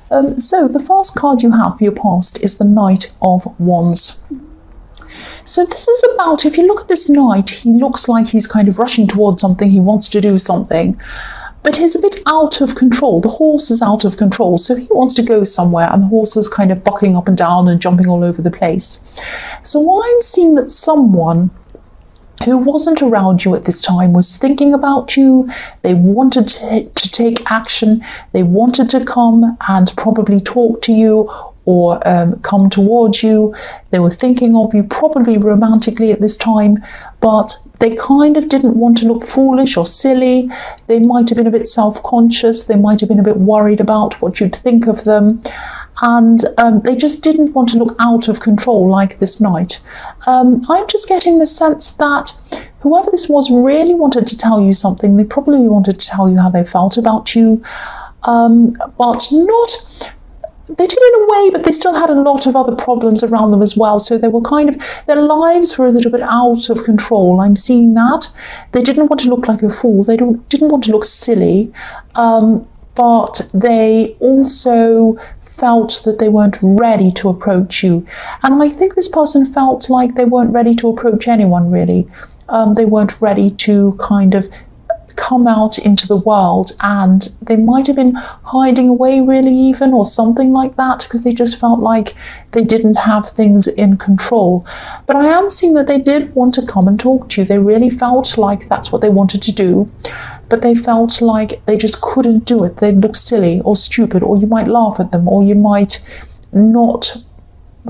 So the first card you have for your past is the Knight of Wands. So this is about, if you look at this knight, he looks like he's kind of rushing towards something, he wants to do something, but he's a bit out of control. The horse is out of control, so he wants to go somewhere, and the horse is kind of bucking up and down and jumping all over the place. So I'm seeing that someone who wasn't around you at this time was thinking about you. They wanted to take action. They wanted to come and probably talk to you or come towards you. They were thinking of you probably romantically at this time, but they kind of didn't want to look foolish or silly. They might have been a bit self-conscious. They might have been a bit worried about what you'd think of them. And they just didn't want to look out of control like this knight. I'm just getting the sense that whoever this was really wanted to tell you something. They probably wanted to tell you how they felt about you, but not... They did in a way, but they still had a lot of other problems around them as well. So they were kind of, their lives were a little bit out of control. I'm seeing that. They didn't want to look like a fool. They didn't want to look silly, but they also felt that they weren't ready to approach you. And I think this person felt like they weren't ready to approach anyone, really. They weren't ready to kind of come out into the world, and they might have been hiding away really even, or something like that, because they just felt like they didn't have things in control. But I am seeing that they did want to come and talk to you. They really felt like that's what they wanted to do, but they felt like they just couldn't do it. They'd look silly or stupid, or you might laugh at them, or you might not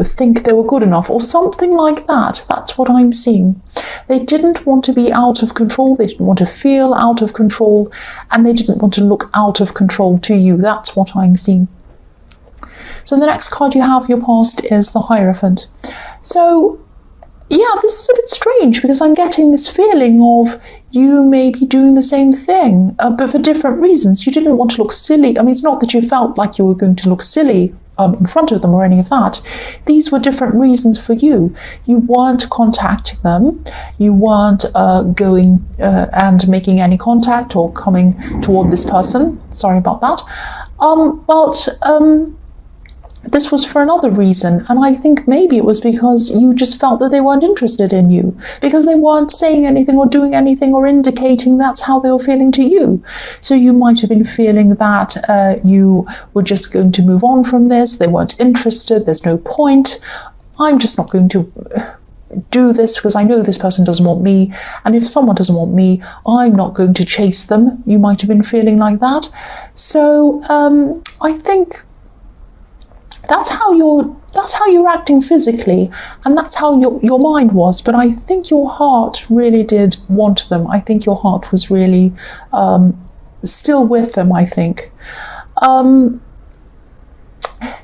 think they were good enough, or something like that. That's what I'm seeing. They didn't want to be out of control. They didn't want to feel out of control, and they didn't want to look out of control to you. That's what I'm seeing. So the next card you have, your past, is the Hierophant. So yeah, this is a bit strange, because I'm getting this feeling of you may be doing the same thing, but for different reasons. You didn't want to look silly. I mean, it's not that you felt like you were going to look silly in front of them or any of that. These were different reasons for you. You weren't contacting them. You weren't going and making any contact or coming toward this person. Sorry about that. But this was for another reason, and I think maybe it was because you just felt that they weren't interested in you, because they weren't saying anything or doing anything or indicating that's how they were feeling to you. So you might have been feeling that you were just going to move on from this. They weren't interested. There's no point. I'm just not going to do this because I know this person doesn't want me, and if someone doesn't want me, I'm not going to chase them. You might have been feeling like that. So I think that's how you're acting physically, and that's how your mind was. But I think your heart really did want them. I think your heart was really still with them, I think.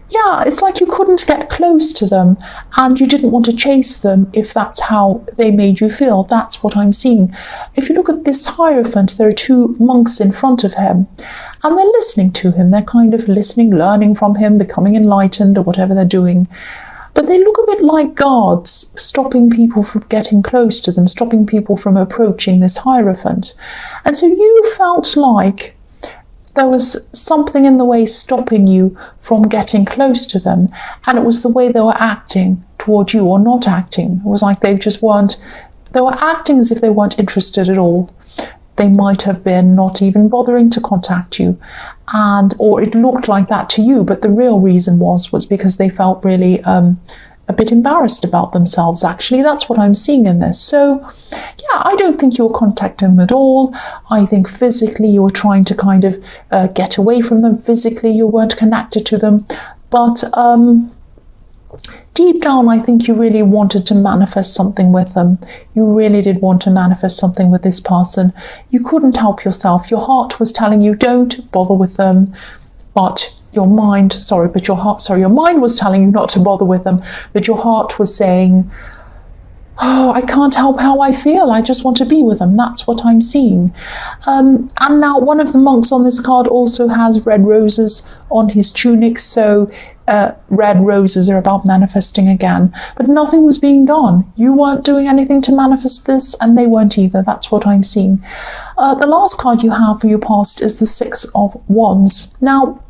Yeah, it's like you couldn't get close to them, and you didn't want to chase them if that's how they made you feel. That's what I'm seeing. If you look at this Hierophant, there are two monks in front of him, and they're listening to him. They're kind of listening, learning from him, becoming enlightened, or whatever they're doing. But they look a bit like guards, stopping people from getting close to them, stopping people from approaching this Hierophant. And so you felt like there was something in the way stopping you from getting close to them, and it was the way they were acting toward you, or not acting. It was like they were acting as if they weren't interested at all. They might have been not even bothering to contact you, or it looked like that to you, but the real reason was because they felt really a bit embarrassed about themselves, actually. That's what I'm seeing in this. So yeah, I don't think you were contacting them at all. I think physically you were trying to kind of get away from them. Physically you weren't connected to them, but deep down I think you really wanted to manifest something with them. You really did want to manifest something with this person. You couldn't help yourself. Your heart was telling you don't bother with them, but your mind was telling you not to bother with them, but your heart was saying, oh, I can't help how I feel. I just want to be with them. That's what I'm seeing. And now one of the monks on this card also has red roses on his tunic. So red roses are about manifesting again. But nothing was being done. You weren't doing anything to manifest this, and they weren't either. That's what I'm seeing. The last card you have for your past is the Six of Wands. Now,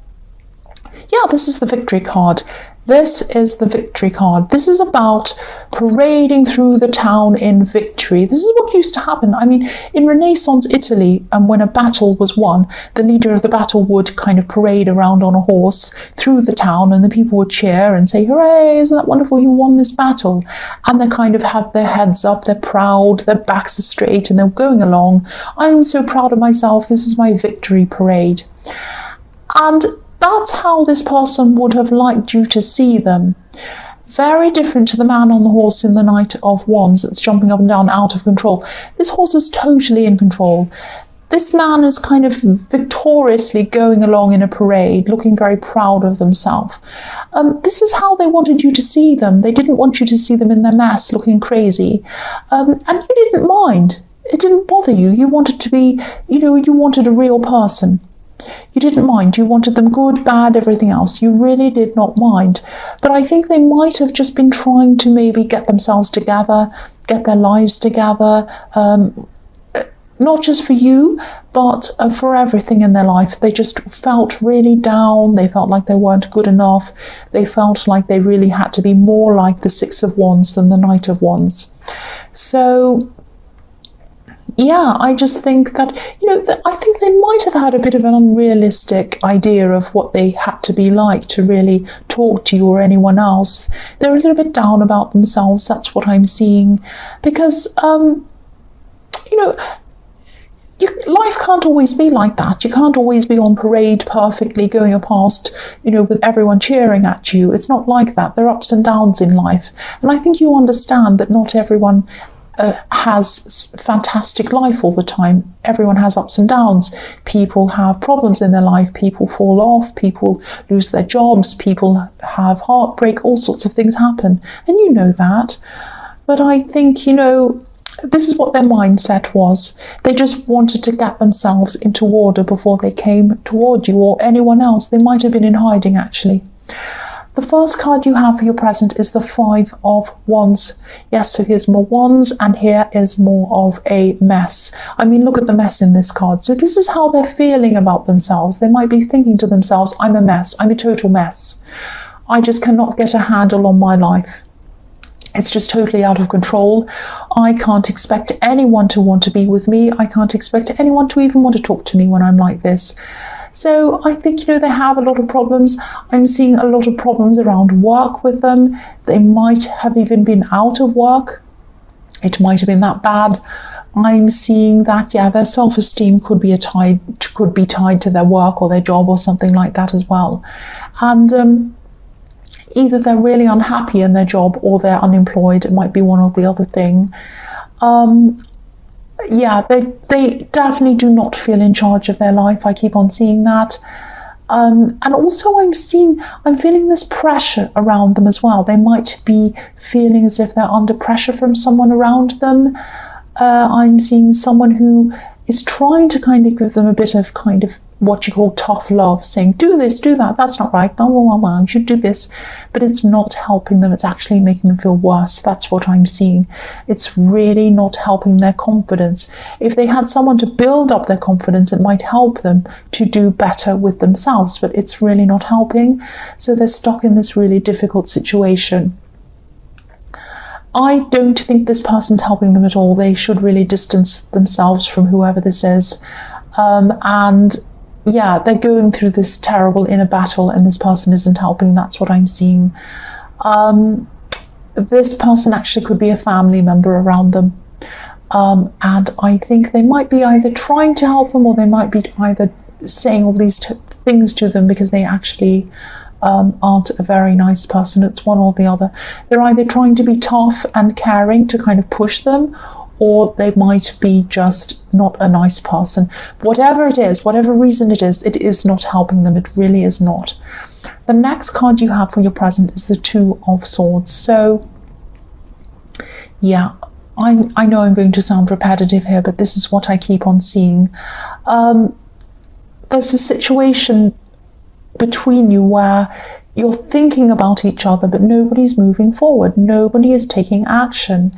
Yeah, this is the victory card. This is the victory card. This is about parading through the town in victory. This is what used to happen. I mean, in Renaissance Italy, and when a battle was won, the leader of the battle would kind of parade around on a horse through the town, and the people would cheer and say, "Hooray, isn't that wonderful, you won this battle?" And they kind of had their heads up, they're proud, their backs are straight, and they're going along. "I'm so proud of myself, this is my victory parade." And that's how this person would have liked you to see them. Very different to the man on the horse in the Knight of Wands that's jumping up and down out of control. This horse is totally in control. This man is kind of victoriously going along in a parade, looking very proud of themselves. This is how they wanted you to see them. They didn't want you to see them in their mess, looking crazy. And you didn't mind. It didn't bother you. You wanted to be, you wanted a real person. You didn't mind. You wanted them good, bad, everything else. You really did not mind. But I think they might have just been trying to maybe get themselves together, get their lives together, not just for you, but for everything in their life. They just felt really down. They felt like they weren't good enough. They felt like they really had to be more like the Six of Wands than the Knight of Wands. So yeah, I just think that, I think they might have had a bit of an unrealistic idea of what they had to be like to really talk to you or anyone else. They're a little bit down about themselves. That's what I'm seeing. Because, life can't always be like that. You can't always be on parade perfectly going past, with everyone cheering at you. It's not like that. There are ups and downs in life. And I think you understand that not everyone has fantastic life all the time. Everyone has ups and downs. People have problems in their life. People fall off. People lose their jobs. People have heartbreak. All sorts of things happen. And you know that. But I think, this is what their mindset was. They just wanted to get themselves into order before they came toward you or anyone else. They might have been in hiding, actually. The first card you have for your present is the Five of Wands. Yes, so here's more wands, and here is more of a mess. I mean, look at the mess in this card. So this is how they're feeling about themselves. They might be thinking to themselves, I'm a mess. I'm a total mess. I just cannot get a handle on my life. It's just totally out of control. I can't expect anyone to want to be with me. I can't expect anyone to even want to talk to me when I'm like this. So I think, they have a lot of problems. I'm seeing a lot of problems around work with them. They might have even been out of work. It might have been that bad. I'm seeing that, their self-esteem could be tied to their work or their job or something like that as well. And either they're really unhappy in their job or they're unemployed. It might be one or the other thing. They definitely do not feel in charge of their life. I keep on seeing that. And also I'm feeling this pressure around them as well. They might be feeling as if they're under pressure from someone around them. I'm seeing someone who is trying to kind of give them a bit of kind of what you call tough love, saying, do this, do that, that's not right, no, you should do this. But it's not helping them. It's actually making them feel worse. That's what I'm seeing. It's really not helping their confidence. If they had someone to build up their confidence, it might help them to do better with themselves, but it's really not helping. So they're stuck in this really difficult situation. I don't think this person's helping them at all. They should really distance themselves from whoever this is. They're going through this terrible inner battle and this person isn't helping. That's what I'm seeing. This person actually could be a family member around them. And I think they might be either trying to help them or they might be either saying all these things to them because they actually aren't a very nice person. It's one or the other. They're either trying to be tough and caring to kind of push them, or they might be just not a nice person. Whatever it is, whatever reason it is not helping them. It really is not. The next card you have for your present is the Two of Swords. So, I know I'm going to sound repetitive here, but this is what I keep on seeing. There's a situation between you where you're thinking about each other, but nobody's moving forward. Nobody is taking action.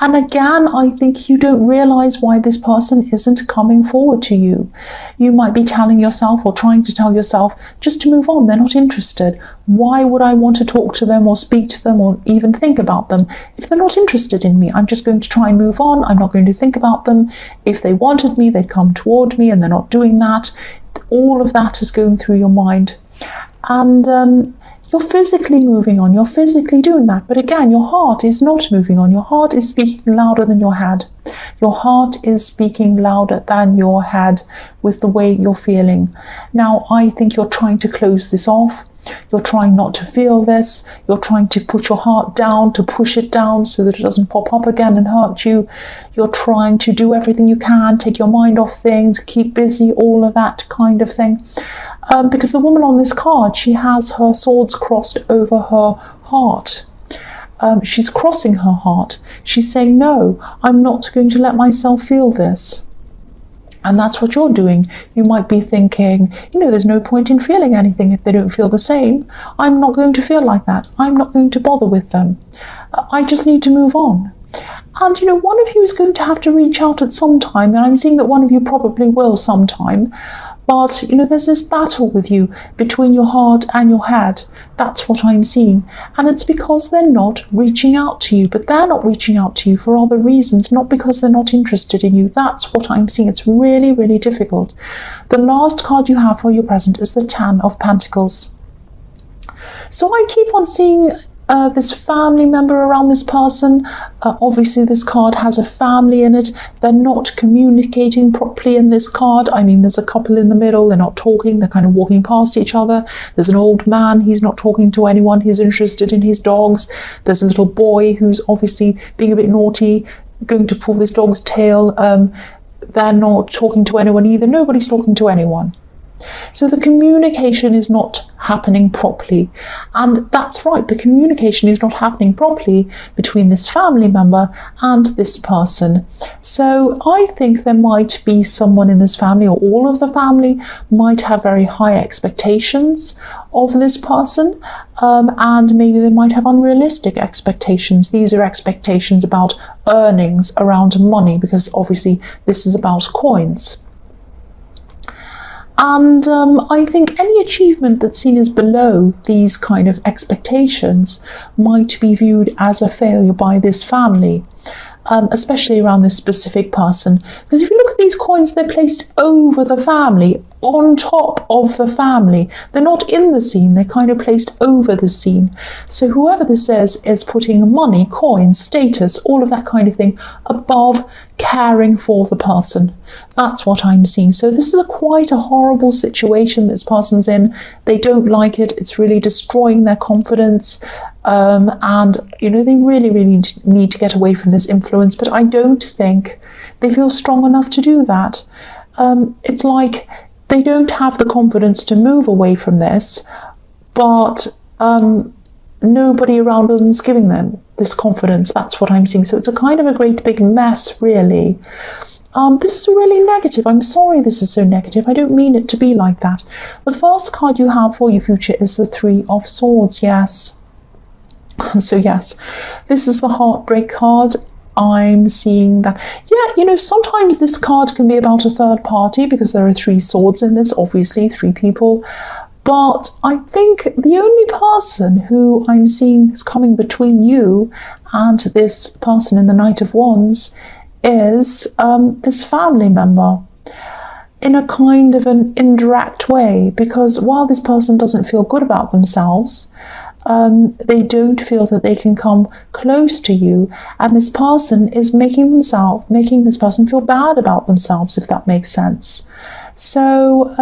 And again, I think you don't realize why this person isn't coming forward to you. You might be telling yourself or trying to tell yourself just to move on. They're not interested. Why would I want to talk to them or speak to them or even think about them if they're not interested in me? I'm just going to try and move on. I'm not going to think about them. If they wanted me, they'd come toward me, and they're not doing that. All of that is going through your mind. And you're physically moving on, you're physically doing that. But again, your heart is not moving on. Your heart is speaking louder than your head. Your heart is speaking louder than your head with the way you're feeling. Now, I think you're trying to close this off. You're trying not to feel this. You're trying to put your heart down, to push it down so that it doesn't pop up again and hurt you. You're trying to do everything you can, take your mind off things, keep busy, all of that kind of thing. Because the woman on this card, she has her swords crossed over her heart. She's crossing her heart. She's saying, no, I'm not going to let myself feel this. And that's what you're doing. You might be thinking, there's no point in feeling anything if they don't feel the same. I'm not going to feel like that. I'm not going to bother with them. I just need to move on. And, one of you is going to have to reach out at some time. And I'm seeing that one of you probably will sometime. But, there's this battle with you between your heart and your head. That's what I'm seeing. And it's because they're not reaching out to you. But they're not reaching out to you for other reasons, not because they're not interested in you. That's what I'm seeing. It's really, really difficult. The last card you have for your present is the Ten of Pentacles. So I keep on seeing this family member around this person. Obviously, this card has a family in it. They're not communicating properly in this card. I mean, there's a couple in the middle. They're not talking. They're kind of walking past each other. There's an old man. He's not talking to anyone. He's interested in his dogs. There's a little boy who's obviously being a bit naughty, going to pull this dog's tail. They're not talking to anyone either. Nobody's talking to anyone. So the communication is not happening properly. And that's right, the communication is not happening properly between this family member and this person. So I think there might be someone in this family, or all of the family might have very high expectations of this person, and maybe they might have unrealistic expectations. These are expectations about earnings, around money, because obviously this is about coins. And I think any achievement that's seen as below these kind of expectations might be viewed as a failure by this family, especially around this specific person. Because if you look at these coins, they're placed over the family, on top of the family. They're not in the scene, they're kind of placed over the scene. So whoever this is putting money, coins, status, all of that kind of thing above caring for the person. That's what I'm seeing. So this is quite a horrible situation this person's in. They don't like it. It's really destroying their confidence. And, they really, really need to get away from this influence. But I don't think they feel strong enough to do that. It's like they don't have the confidence to move away from this, but nobody around them is giving them this confidence. That's what I'm seeing. So it's a kind of a great big mess, really. This is really negative. I'm sorry this is so negative. I don't mean it to be like that. The first card you have for your future is the Three of Swords, yes. So yes, this is the heartbreak card. I'm seeing that, sometimes this card can be about a third party because there are three swords in this, obviously, three people. But I think the only person who I'm seeing is coming between you and this person in the Knight of Wands is this family member, in a kind of an indirect way, because while this person doesn't feel good about themselves, they don't feel that they can come close to you, and this person is making this person feel bad about themselves, if that makes sense. So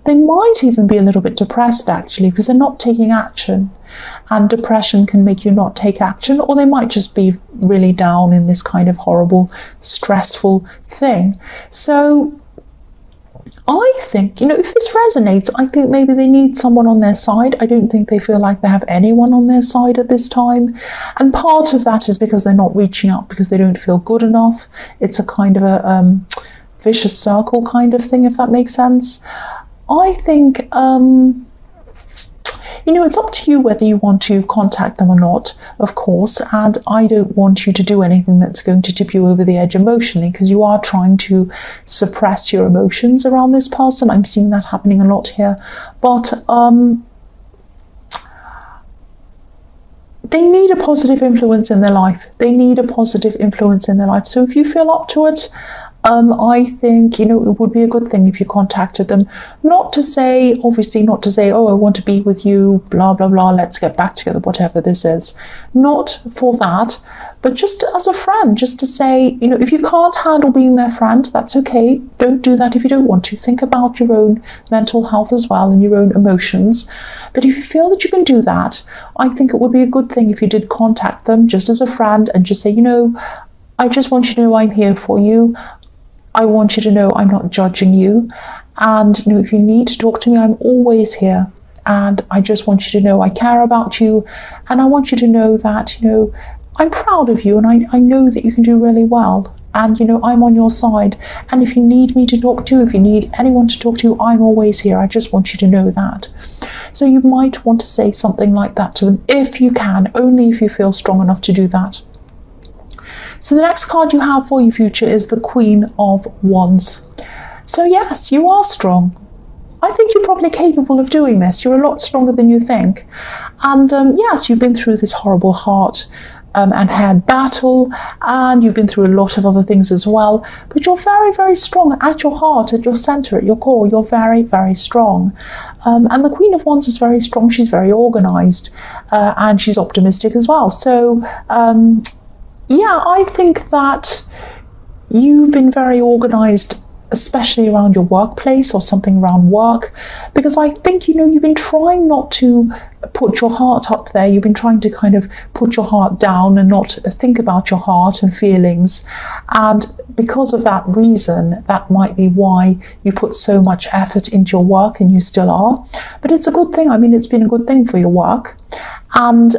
they might even be a little bit depressed, actually, because they're not taking action, and depression can make you not take action, or they might just be really down in this kind of horrible, stressful thing. So I think, if this resonates, I think maybe they need someone on their side. I don't think they feel like they have anyone on their side at this time. And part of that is because they're not reaching out, because they don't feel good enough. It's a kind of a vicious circle kind of thing, if that makes sense. I think, it's up to you whether you want to contact them or not, of course, and I don't want you to do anything that's going to tip you over the edge emotionally, because you are trying to suppress your emotions around this person. I'm seeing that happening a lot here. But they need a positive influence in their life. They need a positive influence in their life. So if you feel up to it, I think, it would be a good thing if you contacted them. Not to say, oh, I want to be with you, blah, blah, blah, let's get back together, whatever this is. Not for that, but just as a friend, just to say, if you can't handle being their friend, that's okay. Don't do that if you don't want to. Think about your own mental health as well and your own emotions. But if you feel that you can do that, I think it would be a good thing if you did contact them just as a friend and just say, I just want you to know I'm here for you. I want you to know I'm not judging you. And, if you need to talk to me, I'm always here. And I just want you to know I care about you. And I want you to know that, I'm proud of you. And I know that you can do really well. And, I'm on your side. And if you need me to talk to you, if you need anyone to talk to you, I'm always here. I just want you to know that. So you might want to say something like that to them if you can, only if you feel strong enough to do that. So the next card you have for your future is the Queen of Wands. So yes, you are strong. I think you're probably capable of doing this. You're a lot stronger than you think. And yes, you've been through this horrible heart and head battle, and you've been through a lot of other things as well. But you're very, very strong at your heart, at your center, at your core. You're very, very strong. And the Queen of Wands is very strong. She's very organized and she's optimistic as well. So yeah, I think that you've been very organized, especially around your workplace or something around work, because I think, you've been trying not to put your heart up there. You've been trying to kind of put your heart down and not think about your heart and feelings. And because of that reason, that might be why you put so much effort into your work, and you still are. But it's a good thing. I mean, it's been a good thing for your work. And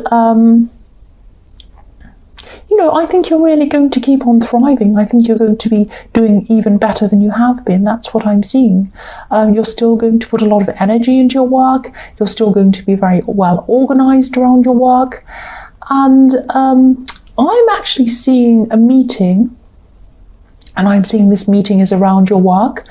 I think you're really going to keep on thriving. I think you're going to be doing even better than you have been. That's what I'm seeing. You're still going to put a lot of energy into your work. You're still going to be very well organized around your work. And I'm actually seeing a meeting, and I'm seeing this meeting is around your work.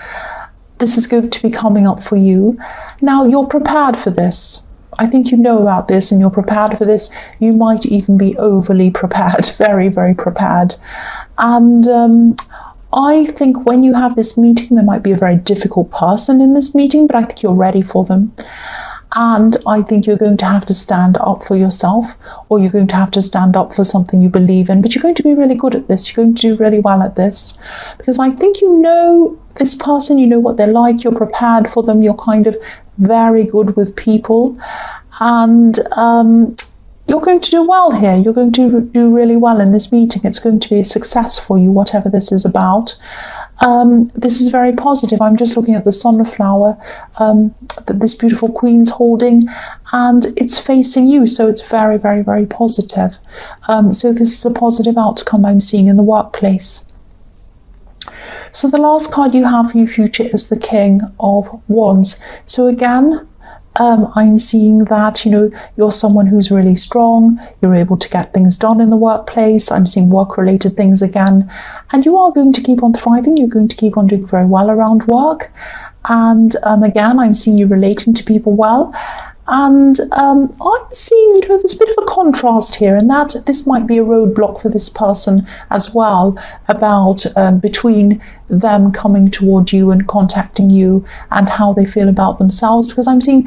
This is going to be coming up for you. Now, you're prepared for this. I think you know about this and you're prepared for this. You might even be overly prepared, very, very prepared. And I think when you have this meeting, there might be a very difficult person in this meeting, but I think you're ready for them. And I think you're going to have to stand up for yourself, or you're going to have to stand up for something you believe in. But you're going to be really good at this. You're going to do really well at this, because I think you know this person, you know what they're like, you're prepared for them, you're kind of very good with people, and you're going to do well here. You're going to do really well in this meeting. It's going to be a success for you, whatever this is about. This is very positive. I'm just looking at the sunflower that this beautiful queen's holding, and it's facing you, so it's very, very, very positive. So this is a positive outcome I'm seeing in the workplace. So the last card you have for your future is the King of Wands. So again, I'm seeing that, you're someone who's really strong. You're able to get things done in the workplace. I'm seeing work-related things again. And you are going to keep on thriving. You're going to keep on doing very well around work. And again, I'm seeing you relating to people well. And I'm seeing, there's a bit of a contrast here, and that this might be a roadblock for this person as well, about between them coming toward you and contacting you and how they feel about themselves, because I'm seeing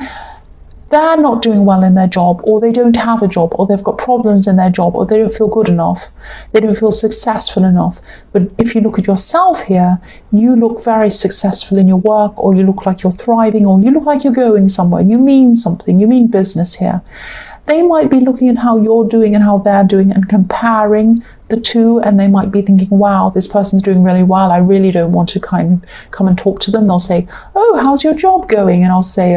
they're not doing well in their job, or they don't have a job, or they've got problems in their job, or they don't feel good enough, they don't feel successful enough. But if you look at yourself here, you look very successful in your work, or you look like you're thriving, or you look like you're going somewhere, you mean something, you mean business here. They might be looking at how you're doing and how they're doing and comparing the two, and they might be thinking, wow, this person's doing really well, I really don't want to kind of come and talk to them. They'll say, oh, how's your job going? And I'll say,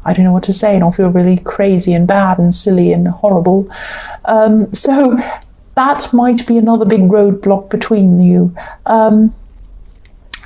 I don't know what to say, and I'll feel really crazy and bad and silly and horrible. So that might be another big roadblock between you. And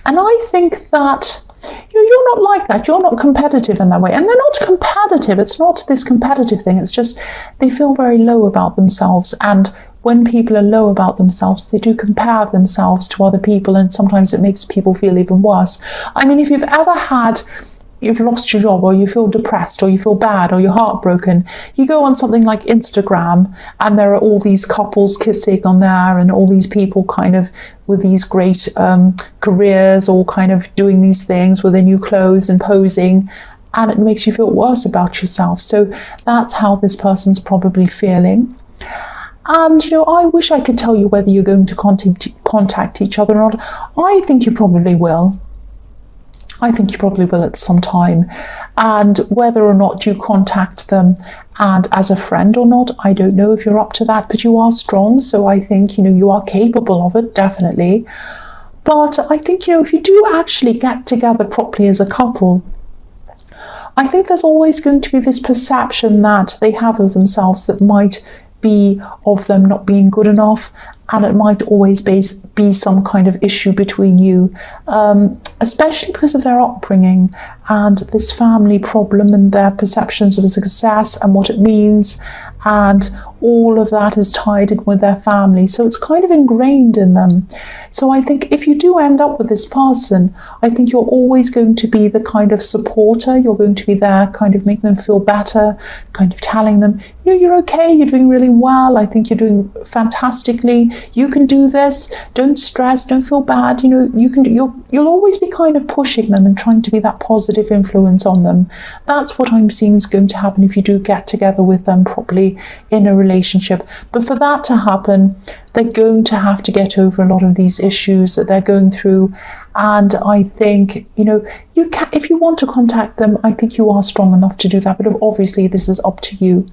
I think that You're not like that. You're not competitive in that way. And they're not competitive. It's not this competitive thing. It's just they feel very low about themselves. And when people are low about themselves, they do compare themselves to other people. And sometimes it makes people feel even worse. I mean, if you've lost your job, or you feel depressed, or you feel bad, or you're heartbroken, you go on something like Instagram and there are all these couples kissing on there, and all these people kind of with these great careers, all kind of doing these things with their new clothes and posing, and it makes you feel worse about yourself. So that's how this person's probably feeling. And, I wish I could tell you whether you're going to contact each other or not. I think you probably will. I think you probably will at some time. And whether or not you contact them and as a friend or not, I don't know if you're up to that, but you are strong. So I think, you are capable of it, definitely. But I think, if you do actually get together properly as a couple, I think there's always going to be this perception that they have of themselves that might be of them not being good enough, and it might always be some kind of issue between you, especially because of their upbringing and this family problem and their perceptions of success and what it means, and all of that is tied in with their family. So it's kind of ingrained in them. So I think if you do end up with this person, I think you're always going to be the kind of supporter. You're going to be there kind of making them feel better, kind of telling them, you're okay, you're doing really well, I think you're doing fantastically, you can do this, don't stress, don't feel bad, you'll always be kind of pushing them and trying to be that positive influence on them. That's what I'm seeing is going to happen if you do get together with them properly in a relationship. But for that to happen, they're going to have to get over a lot of these issues that they're going through. And I think, you can, if you want to contact them, I think you are strong enough to do that. But obviously, this is up to you.